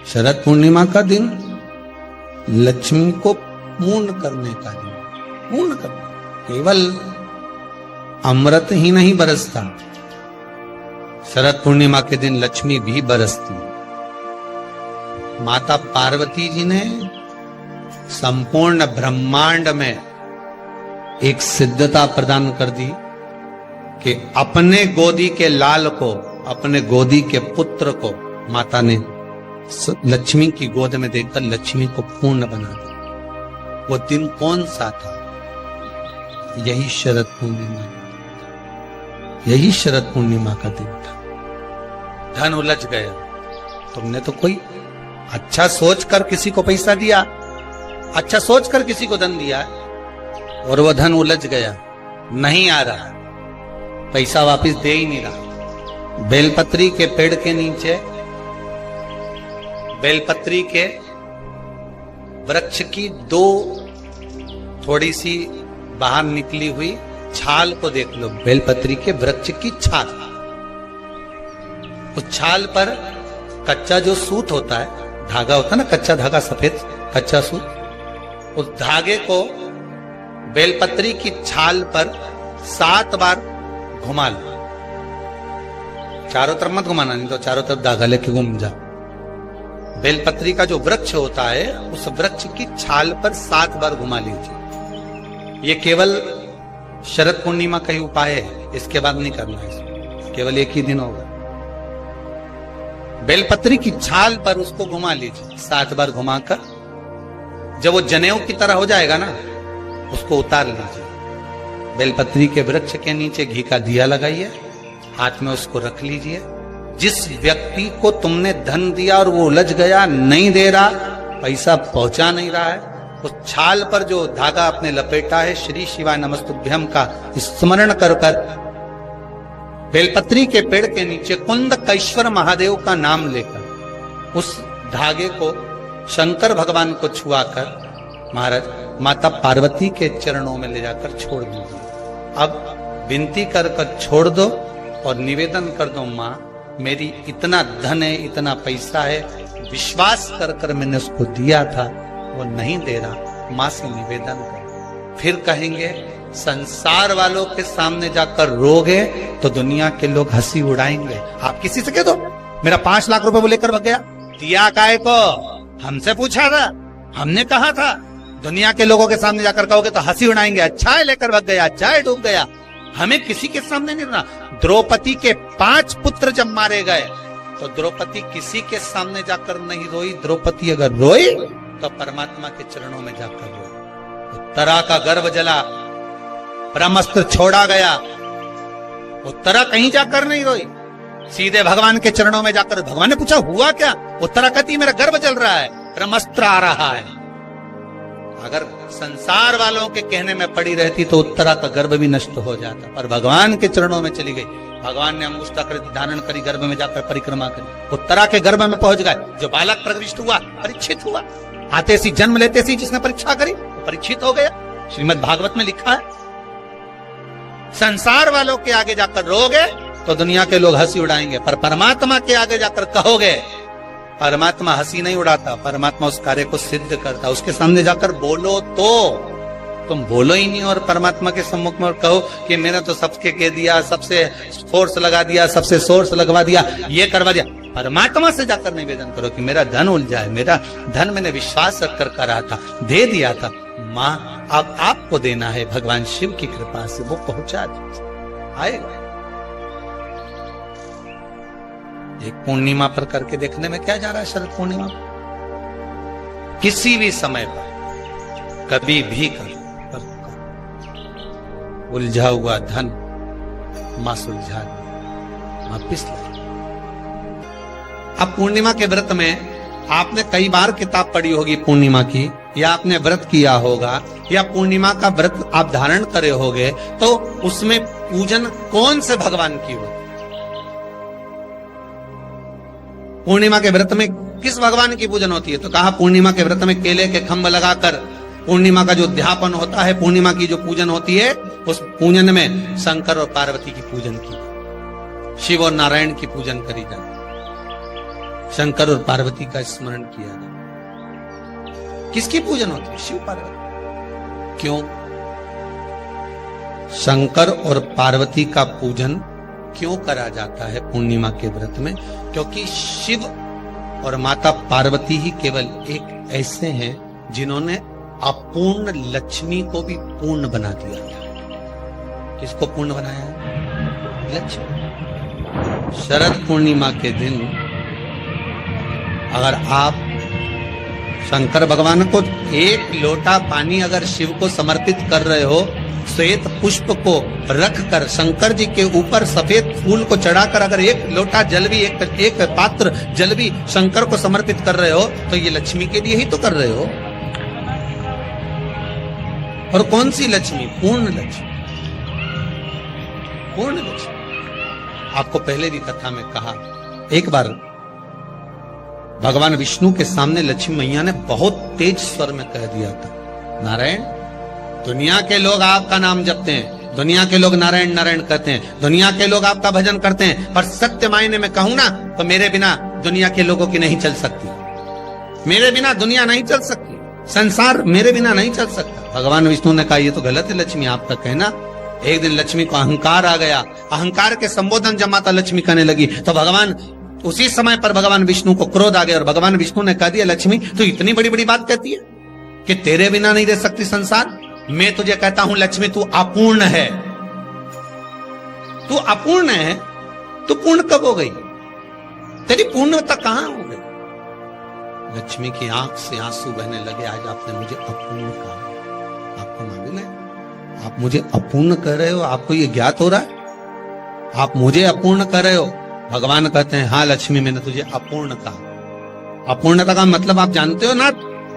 शरद पूर्णिमा का दिन लक्ष्मी को पूर्ण करने का दिन, पूर्ण करने, केवल अमृत ही नहीं बरसता, शरद पूर्णिमा के दिन लक्ष्मी भी बरसती। माता पार्वती जी ने संपूर्ण ब्रह्मांड में एक सिद्धता प्रदान कर दी कि अपने गोदी के लाल को, अपने गोदी के पुत्र को माता ने लक्ष्मी की गोद में देकर लक्ष्मी को पूर्ण बना दिया। वो दिन कौन सा था? यही शरद पूर्णिमा, यही शरद पूर्णिमा का दिन था। धन उलझ गया, तुमने तो कोई अच्छा सोचकर किसी को पैसा दिया, अच्छा सोचकर किसी को धन दिया और वो धन उलझ गया, नहीं आ रहा, पैसा वापस दे ही नहीं रहा। बेलपत्री के पेड़ के नीचे, बेलपत्री के वृक्ष की दो थोड़ी सी बाहर निकली हुई छाल को देख लो, बेलपत्री के वृक्ष की छाल। उस छाल पर कच्चा जो सूत होता है, धागा होता है ना, कच्चा धागा, सफेद कच्चा सूत, उस धागे को बेलपत्री की छाल पर 7 बार घुमा लो। चारों तरफ मत घुमाना, नहीं तो चारों तरफ धागा लेके घूम जाओ। बेलपत्री का जो वृक्ष होता है, उस वृक्ष की छाल पर 7 बार घुमा लीजिए। ये केवल शरद पूर्णिमा का ही उपाय है, इसके बाद नहीं करना है, केवल एक ही दिन होगा। बेलपत्री की छाल पर उसको घुमा लीजिए 7 बार घुमाकर, जब वो जनेऊ की तरह हो जाएगा ना, उसको उतार लीजिए। बेलपत्री के वृक्ष के नीचे घी का दिया लगाइए, हाथ में उसको रख लीजिए। जिस व्यक्ति को तुमने धन दिया और वो उलझ गया, नहीं दे रहा, पैसा पहुंचा नहीं रहा है, उस छाल पर जो धागा आपने लपेटा है, श्री शिवाय नमस्तुभ्यम का स्मरण कर कर बेलपत्री के पेड़ के नीचे कुंदकेश्वर महादेव का नाम लेकर उस धागे को शंकर भगवान को छुआकर महाराज माता पार्वती के चरणों में ले जाकर छोड़ दीजिए। अब विनती कर कर छोड़ दो और निवेदन कर दो, माँ मेरी इतना धन है, इतना पैसा है, विश्वास कर कर मैंने उसको दिया था, वो नहीं दे रहा, माँ से निवेदन कर। फिर कहेंगे संसार वालों के सामने जाकर रोगे तो दुनिया के लोग हंसी उड़ाएंगे। आप किसी से कह दो मेरा 5 लाख रुपए वो लेकर भाग गया, दिया काय को? हमसे पूछा था, हमने कहा था। दुनिया के लोगों के सामने जाकर कहोगे तो हंसी उड़ाएंगे, अच्छा है लेकर भाग गया, अच्छा है डूब गया। हमें किसी के सामने नहीं रहना। द्रौपदी के 5 पुत्र जब मारे गए तो द्रौपदी किसी के सामने जाकर नहीं रोई। द्रौपदी अगर रोई तो परमात्मा के चरणों में जाकर रोई। उत्तरा का गर्भ जला, ब्रह्मास्त्र छोड़ा गया, उत्तरा कहीं जाकर नहीं रोई, सीधे भगवान के चरणों में जाकर। भगवान ने पूछा हुआ क्या? उत्तरा कहती मेरा गर्भ जल रहा है, ब्रह्मास्त्र आ रहा है। अगर संसार वालों के कहने में पड़ी रहती तो उत्तरा का गर्भ भी नष्ट हो जाता, पर भगवान के चरणों में चली गई। भगवान ने अंगुष्ठाकृति धारण करी, गर्भ में जाकर परिक्रमा करी, उत्तरा के गर्भ में पहुंच गए। जो बालक प्रविष्ट हुआ परीक्षित हुआ, आते सी जन्म लेते सी जिसने परीक्षा करी वो परीक्षित हो गया। श्रीमद् भागवत में लिखा है संसार वालों के आगे जाकर रोगे तो दुनिया के लोग हंसी उड़ाएंगे, पर परमात्मा के आगे जाकर कहोगे, परमात्मा हंसी नहीं उड़ाता, परमात्मा उस कार्य को सिद्ध करता। उसके सामने जाकर बोलो तो, तुम बोलो ही नहीं और परमात्मा के सम्मुख में और कहो कि मैंने तो सबके कह दिया, सबसे फोर्स लगा दिया, सबसे सोर्स लगवा दिया, ये करवा दिया। परमात्मा से जाकर निवेदन करो कि मेरा धन उलझा है, मेरा धन मैंने विश्वास रखकर करा था, दे दिया था, माँ अब आपको देना है, भगवान शिव की कृपा से वो पहुंचा आएगा। एक पूर्णिमा पर करके देखने में क्या जा रहा है? शरद पूर्णिमा किसी भी समय पर कभी भी करो, उलझा हुआ धन मां सुलझा वापिस ला। अब पूर्णिमा के व्रत में आपने कई बार किताब पढ़ी होगी पूर्णिमा की, या आपने व्रत किया होगा, या पूर्णिमा का व्रत आप धारण करे होगे, तो उसमें पूजन कौन से भगवान की हो? पूर्णिमा के व्रत में किस भगवान की पूजन होती है? तो कहा पूर्णिमा के व्रत में केले के खंभ लगाकर पूर्णिमा का जो अध्यापन होता है, पूर्णिमा की जो पूजन होती है, उस पूजन में शंकर और पार्वती की पूजन की, शिव और नारायण की पूजन करी जाती। शंकर और पार्वती का स्मरण किया जाए। किसकी पूजन होती है? शिव पार्वती। क्यों? शंकर और पार्वती का पूजन क्यों करा जाता है पूर्णिमा के व्रत में? क्योंकि शिव और माता पार्वती ही केवल एक ऐसे हैं जिन्होंने अपूर्ण लक्ष्मी को भी पूर्ण बना दिया। किसको पूर्ण बनाया है? लक्ष्मी। शरद पूर्णिमा के दिन अगर आप शंकर भगवान को एक लोटा पानी अगर शिव को समर्पित कर रहे हो, श्वेत पुष्प को रख कर शंकर जी के ऊपर सफेद फूल को चढ़ाकर अगर एक लोटा जल भी एक पात्र जल भी शंकर को समर्पित कर रहे हो, तो ये लक्ष्मी के लिए ही तो कर रहे हो। और कौन सी लक्ष्मी? पूर्ण लक्ष्मी। पूर्ण लक्ष्मी। आपको पहले भी कथा में कहा, एक बार भगवान विष्णु के सामने लक्ष्मी मैया ने बहुत तेज स्वर में कह दिया था, नारायण, दुनिया के लोग आपका नाम जपते हैं, दुनिया के लोग नारायण नारायण कहते हैं, दुनिया के लोग आपका भजन करते हैं, पर सत्य मायने में कहूं ना तो मेरे बिना दुनिया के लोगों की नहीं चल सकती। मेरे बिना दुनिया नहीं चल सकती, संसार मेरे बिना नहीं चल सकता। भगवान विष्णु ने कहा, ये तो गलत है लक्ष्मी आपका कहना। एक दिन लक्ष्मी को अहंकार आ गया। अहंकार के संबोधन जब माता लक्ष्मी करने लगी तो भगवान उसी समय पर भगवान विष्णु को क्रोध आ गया और भगवान विष्णु ने कह दिया, लक्ष्मी तू इतनी बड़ी बड़ी बात कहती है कि तेरे बिना नहीं रह सकती संसार। मैं तुझे कहता हूं लक्ष्मी, तू अपूर्ण है। तू अपूर्ण है, तू पूर्ण कब हो गई? तेरी पूर्णता कहां हो गई? लक्ष्मी की आंख से आंसू बहने लगे। आज आपने मुझे अपूर्ण कहा। आपको मालूम है आप मुझे अपूर्ण कह रहे हो? आपको ये ज्ञात हो रहा है आप मुझे अपूर्ण कह रहे हो? भगवान कहते हैं, हाँ लक्ष्मी, मैंने तुझे अपूर्ण कहा। अपूर्णता का मतलब आप जानते हो ना?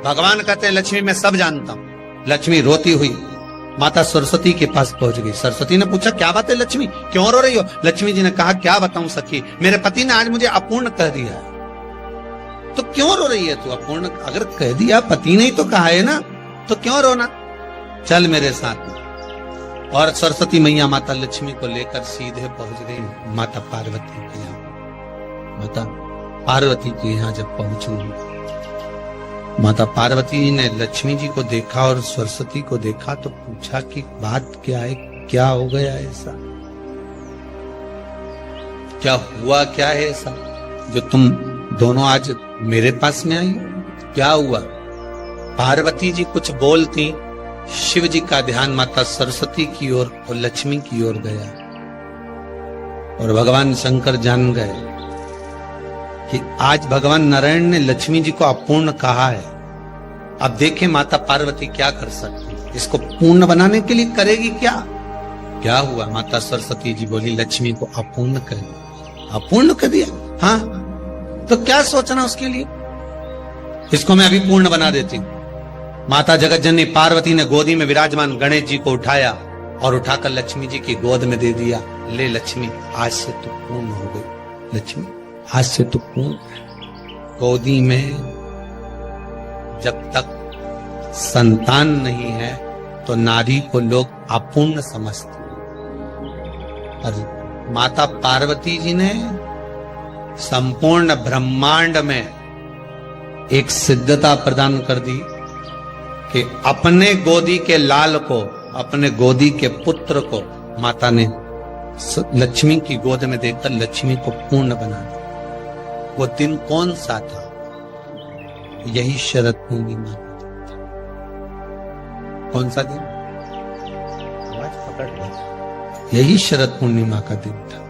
भगवान कहते हैं, लक्ष्मी मैं सब जानता हूं। लक्ष्मी रोती हुई माता सरस्वती के पास पहुंच गई। सरस्वती ने पूछा, क्या बात है लक्ष्मी, क्यों रो रही हो? लक्ष्मी जी ने कहा, क्या बताऊं सखी, मेरे पति ने आज मुझे अपूर्ण कह दिया है। तो क्यों रो रही है तू? अपूर्ण अगर कह दिया, पति ने ही तो कहा है ना, तो क्यों रोना? चल मेरे साथ। और सरस्वती मैया माता लक्ष्मी को लेकर सीधे पहुंच गई माता पार्वती के यहाँ। माता पार्वती के यहाँ जब पहुंची, माता पार्वती ने लक्ष्मी जी को देखा और सरस्वती को देखा तो पूछा कि बात क्या है, क्या हो गया ऐसा, क्या हुआ, क्या है ऐसा जो तुम दोनों आज मेरे पास में आई? क्या हुआ? पार्वती जी कुछ बोलती, शिव जी का ध्यान माता सरस्वती की ओर और लक्ष्मी की ओर गया और भगवान शंकर जान गए कि आज भगवान नारायण ने लक्ष्मी जी को अपूर्ण कहा है। अब देखें माता पार्वती क्या कर सकती है, इसको पूर्ण बनाने के लिए करेगी क्या? क्या हुआ? माता सरस्वती जी बोली, लक्ष्मी को अपूर्ण कर दिया। अपूर्ण कर दिया? हाँ, तो क्या सोचना उसके लिए, इसको मैं अभी पूर्ण बना देती हूं। माता जगत जननी पार्वती ने गोदी में विराजमान गणेश जी को उठाया और उठाकर लक्ष्मी जी की गोद में दे दिया। ले लक्ष्मी, आज से तू पूर्ण हो गई। लक्ष्मी, आज से तू पूर्ण। गोदी में जब तक संतान नहीं है तो नारी को लोग अपूर्ण समझते हैं। और माता पार्वती जी ने संपूर्ण ब्रह्मांड में एक सिद्धता प्रदान कर दी कि अपने गोदी के लाल को, अपने गोदी के पुत्र को माता ने लक्ष्मी की गोद में देकर लक्ष्मी को पूर्ण बना दिया। वो दिन कौन सा था? यही शरद पूर्णिमा। कौन सा दिन? आवाज पकड़ लो। यही शरद पूर्णिमा का दिन था।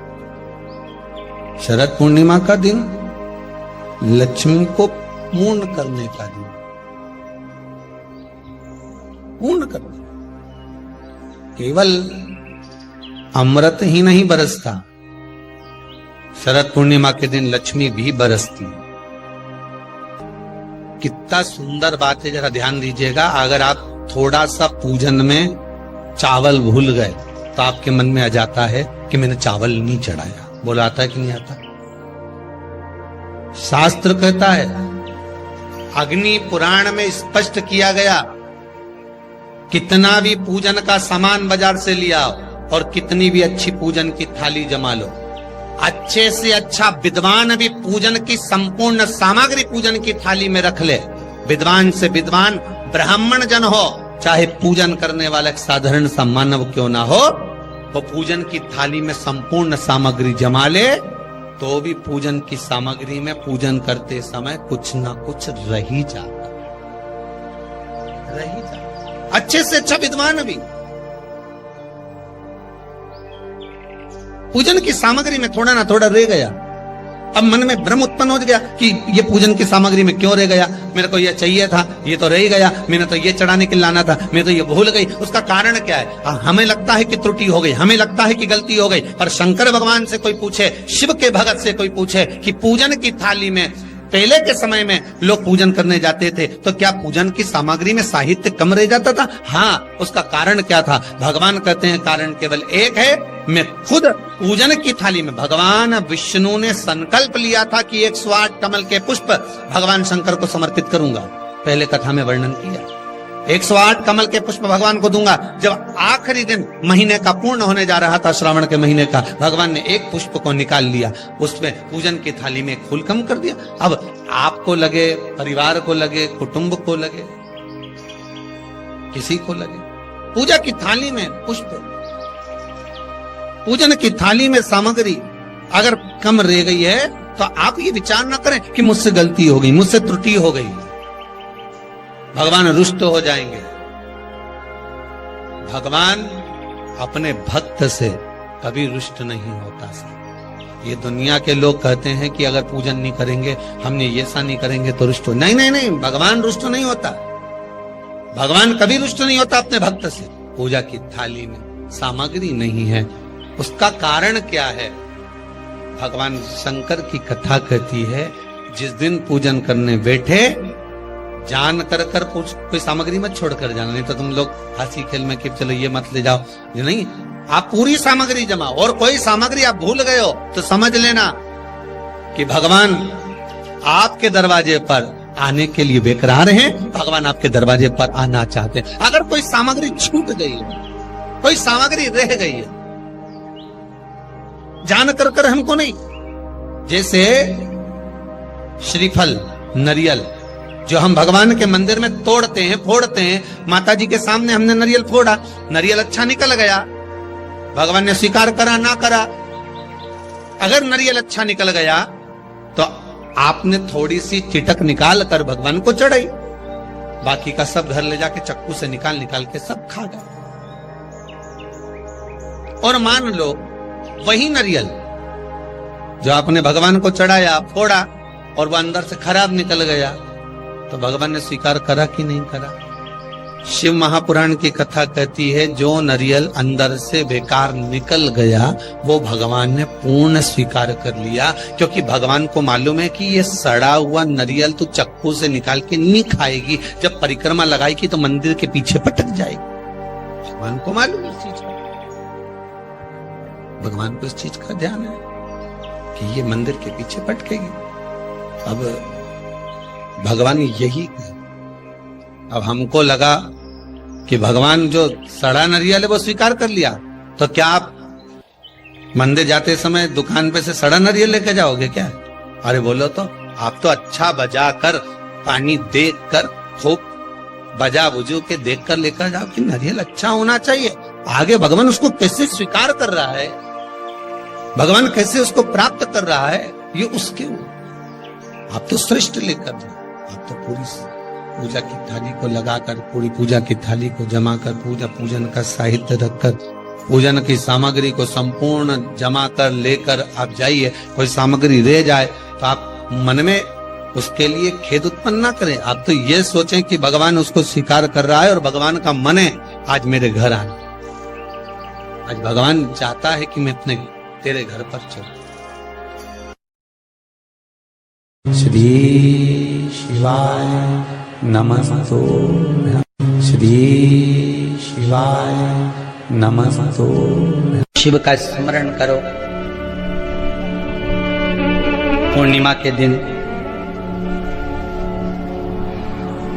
शरद पूर्णिमा का दिन लक्ष्मी को पूर्ण करने का दिन, पूर्ण करने। केवल अमृत ही नहीं बरसता, शरद पूर्णिमा के दिन लक्ष्मी भी बरसती। कितना सुंदर बात है, जरा ध्यान दीजिएगा। अगर आप थोड़ा सा पूजन में चावल भूल गए तो आपके मन में आ जाता है कि मैंने चावल नहीं चढ़ाया। बोला आता है कि नहीं आता? शास्त्र कहता है, अग्नि पुराण में स्पष्ट किया गया, कितना भी पूजन का सामान बाजार से लिया और कितनी भी अच्छी पूजन की थाली जमा लो, अच्छे से अच्छा विद्वान भी पूजन की संपूर्ण सामग्री पूजन की थाली में रख ले। विद्वान से विद्वान ब्राह्मण जन हो, चाहे पूजन करने वाला एक साधारण सा मानव क्यों ना हो, वो पूजन की थाली में संपूर्ण सामग्री जमा ले, तो भी पूजन की सामग्री में पूजन करते समय कुछ ना कुछ रह ही जाता। अच्छे से अच्छा विद्वान भी पूजन की सामग्री में थोड़ा ना थोड़ा रह गया। अब मन में भ्रम उत्पन्न हो गया कि ये पूजन की सामग्री में क्यों रह गया, मेरे को ये चाहिए था, ये तो रह ही गया, मैंने तो ये चढ़ाने के लिए लाना था, मैं तो ये भूल गई। उसका कारण क्या है? हमें लगता है कि त्रुटि हो गई, हमें लगता है कि गलती हो गई, पर शंकर भगवान से कोई पूछे, शिव के भगत से कोई पूछे कि पूजन की थाली में पहले के समय में लोग पूजन करने जाते थे तो क्या पूजन की सामग्री में साहित्य कम रह जाता था? हाँ, उसका कारण क्या था? भगवान कहते हैं कारण केवल एक है। मैं खुद पूजन की थाली में, भगवान विष्णु ने संकल्प लिया था कि 108 कमल के पुष्प भगवान शंकर को समर्पित करूंगा। पहले कथा में वर्णन किया, 108 कमल के पुष्प भगवान को दूंगा। जब आखिरी दिन महीने का पूर्ण होने जा रहा था, श्रावण के महीने का, भगवान ने एक पुष्प को निकाल लिया, उसमें पूजन की थाली में एक फूल कम कर दिया। अब आपको लगे, परिवार को लगे, कुटुंब को लगे, किसी को लगे, पूजा की थाली में पुष्प, पूजन की थाली में सामग्री अगर कम रह गई है तो आप ये विचार ना करें कि मुझसे गलती हो गई, मुझसे त्रुटि हो गई, भगवान रुष्ट हो जाएंगे। भगवान अपने भक्त से कभी रुष्ट नहीं होता। ये दुनिया के लोग कहते हैं कि अगर पूजन नहीं करेंगे, हमने ये ऐसा नहीं करेंगे तो रुष्ट हो। नहीं नहीं नहीं, भगवान रुष्ट नहीं होता। भगवान कभी रुष्ट नहीं होता अपने भक्त से। पूजा की थाली में सामग्री नहीं है, उसका कारण क्या है? भगवान शंकर की कथा कहती है, जिस दिन पूजन करने बैठे जान कर कोई सामग्री मत छोड़ कर जाना, नहीं तो तुम लोग हंसी खेल में कि चलो ये मत ले जाओ, ये नहीं, आप पूरी सामग्री जमा, और कोई सामग्री आप भूल गए हो तो समझ लेना कि भगवान आपके दरवाजे पर आने के लिए बेकरार हैं, भगवान आपके दरवाजे पर आना चाहते हैं। अगर कोई सामग्री छूट गई है, कोई सामग्री रह गई है, जान कर हमको नहीं, जैसे श्रीफल, नरियल जो हम भगवान के मंदिर में तोड़ते हैं, फोड़ते हैं, माता जी के सामने हमने नरियल फोड़ा, नरियल अच्छा निकल गया, भगवान ने स्वीकार करा ना करा। अगर नरियल अच्छा निकल गया तो आपने थोड़ी सी चिटक निकाल कर भगवान को चढ़ाई, बाकी का सब घर ले जाके चक्कू से निकाल निकाल के सब खा गए। और मान लो वही नरियल जो आपने भगवान को चढ़ाया, फोड़ा, और वो अंदर से खराब निकल गया, तो भगवान ने स्वीकार करा कि नहीं करा? शिव महापुराण की कथा कहती है, जो नरियल अंदर से बेकार निकल गया वो भगवान ने पूर्ण स्वीकार कर लिया, क्योंकि भगवान को मालूम है कि ये सड़ा हुआ नरियल तो चक्कू से निकाल के नहीं खाएगी, जब परिक्रमा लगाएगी तो मंदिर के पीछे पटक जाएगी। भगवान को मालूम इस चीज, भगवान को इस चीज का ध्यान है कि ये मंदिर के पीछे पटकेगी। अब भगवान यही, अब हमको लगा कि भगवान जो सड़ा नरियल है वो स्वीकार कर लिया, तो क्या आप मंदिर जाते समय दुकान पे से सड़ा नरियल लेके जाओगे क्या? अरे बोलो तो, आप तो अच्छा बजा कर, पानी देख कर, खूब बजा बुजू के देख कर लेकर जाओ कि नरियल अच्छा होना चाहिए। आगे भगवान उसको कैसे स्वीकार कर रहा है, भगवान कैसे उसको प्राप्त कर रहा है, ये उसके, आप तो श्रेष्ठ लेकर, आप तो पूरी पूजा की थाली को लगाकर, पूरी पूजा की थाली को जमा कर, पूजन का साहित्य रखकर, पूजन की सामग्री को संपूर्ण जमा कर लेकर आप जाइए। कोई सामग्री रह जाए तो आप मन में उसके लिए खेद उत्पन्न ना करें, आप तो ये सोचें कि भगवान उसको स्वीकार कर रहा है और भगवान का मन है आज मेरे घर आना, आज भगवान चाहता है कि मैं अपने तेरे घर पर चलूं। श्री शिवाय नमस्तो, श्री शिवाय नमस्तो। शिव का स्मरण करो। पूर्णिमा के दिन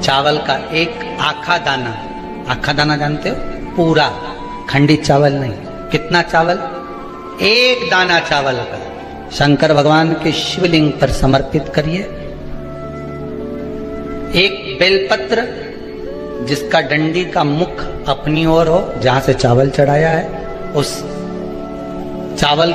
चावल का एक आखा दाना जानते हो? पूरा, खंडित चावल नहीं। कितना चावल? एक दाना चावल का शंकर भगवान के शिवलिंग पर समर्पित करिए। एक बेलपत्र जिसका डंडी का मुख अपनी ओर हो, जहां से चावल चढ़ाया है, उस चावल